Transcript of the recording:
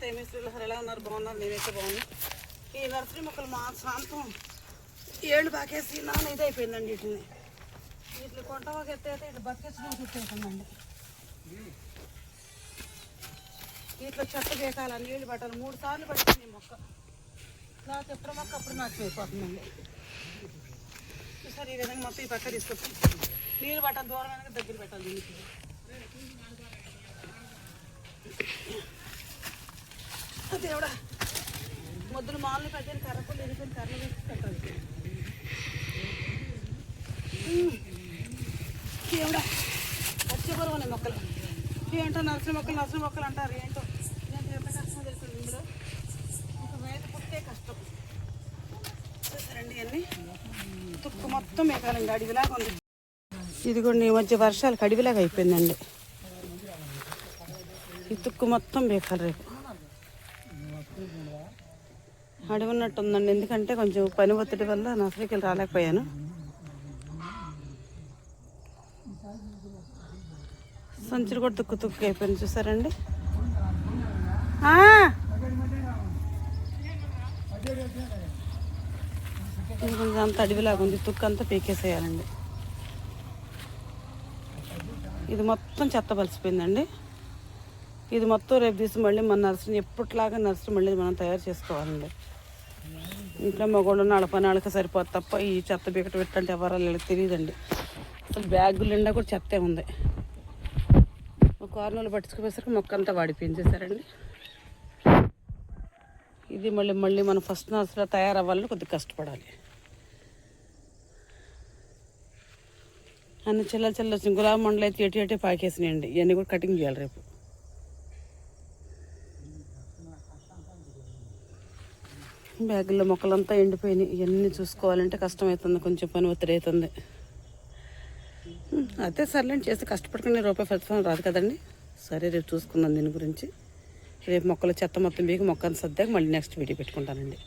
నమస్తే మిస్త్రీలు సార్ ఎలా ఉన్నారు? బాగున్నారు? నేనైతే బాగున్నాను. ఈ నర్సరీ మొక్కలు మా సాంతం ఏళ్ళు బాకేసి నాన్న ఇది అయిపోయిందండి. వీటిని కొంటవాకి ఎత్తైతే ఇట్లా బతికేసుకుని చుట్టేస్తుందండి. వీటిలో చెత్త బేకాల నీళ్ళు పట్టాలి. 3 సార్లు పట్టింది మొక్క. నాకు ఎప్పుడు మొక్క అప్పుడు నాకు అయిపోతుందండి. సార్ ఈ విధంగా మొత్తం ఈ పక్క తీసుకొచ్చి నీళ్ళు పట్టాలి. దూరం దగ్గర పెట్టాలి. దీనికి దేవుడా మొద్దులు మామూలు పెట్టిన కర్రపులు వెళ్ళిపోయిన కర్రలు వేసి పెట్టాలి. దేవుడా వచ్చేపరువు మొక్కలు ఏంటో నర్సరీ మొక్కలు అంటారు. ఏంటో ఎంత కష్టం తెలుస్తుంది. ఇందులో ఇంకా మేత పుట్టే కష్టం. చూసారండి అన్నీ తుక్కు మొత్తం మేకాలండి. అడవిలాగా ఉంది. ఇదిగోండి ఈ మధ్య వర్షాలకు అడవిలాగా అయిపోయిందండి. ఈ తుక్కు మొత్తం మేకాలి. రేపు అడవి ఉన్నట్టు ఉందండి. ఎందుకంటే కొంచెం పని ఒత్తిడి వల్ల నర్సరీకి రాలేకపోయాను. సంచులు కూడా తుక్కు అయిపోయింది. చూసారండి కొంచెం అంత అడవిలాగా ఉంది. తుక్కు అంతా పీకేసేయాలండి. ఇది మొత్తం చెత్త బలిసిపోయిందండి. ఇది మొత్తం రేపు తీసి మళ్ళీ మన నర్సరీ ఎప్పటిలాగా నర్సరీ మళ్ళీ మనం తయారు చేసుకోవాలండి. ఇంట్లో మగోళ్ళు నడపనాళ్ళకి సరిపోదు తప్ప ఈ చెత్త బీకట పెట్టంటే ఎవరు వీళ్ళకి తెలియదండి. అసలు బ్యాగులు నిండా కూడా చెత్తే ఉంది. ఒక 6 నెలలు పట్టుకుపోయేసరికి మొక్క అంతా వాడిపోయింది. చేశారండి. ఇది మళ్ళీ మనం ఫస్ట్ నర్సరీలో తయారవ్వాలని కొద్దిగా కష్టపడాలి. అన్ని చిల్లలు వచ్చింది. గులాబీ మండలు అయితే ఎటు పాకేసినాయండి. ఇవన్నీ కూడా కటింగ్ చేయాలి రేపు. బ్యాగుల్లో మొక్కలంతా ఎండిపోయినాయి. ఇవన్నీ చూసుకోవాలంటే కష్టమవుతుంది. కొంచెం పని ఒత్తిడి అవుతుంది. అదే సర్లేండి చేస్తే కష్టపడుకునే రూపాయి ఫలితం రాదు కదండి. సరే రేపు చూసుకుందాం దీని గురించి. రేపు మొక్కల చెత్త మొత్తం బీకి మొక్కను సర్దాక మళ్ళీ నెక్స్ట్ వీడియో పెట్టుకుంటానండి.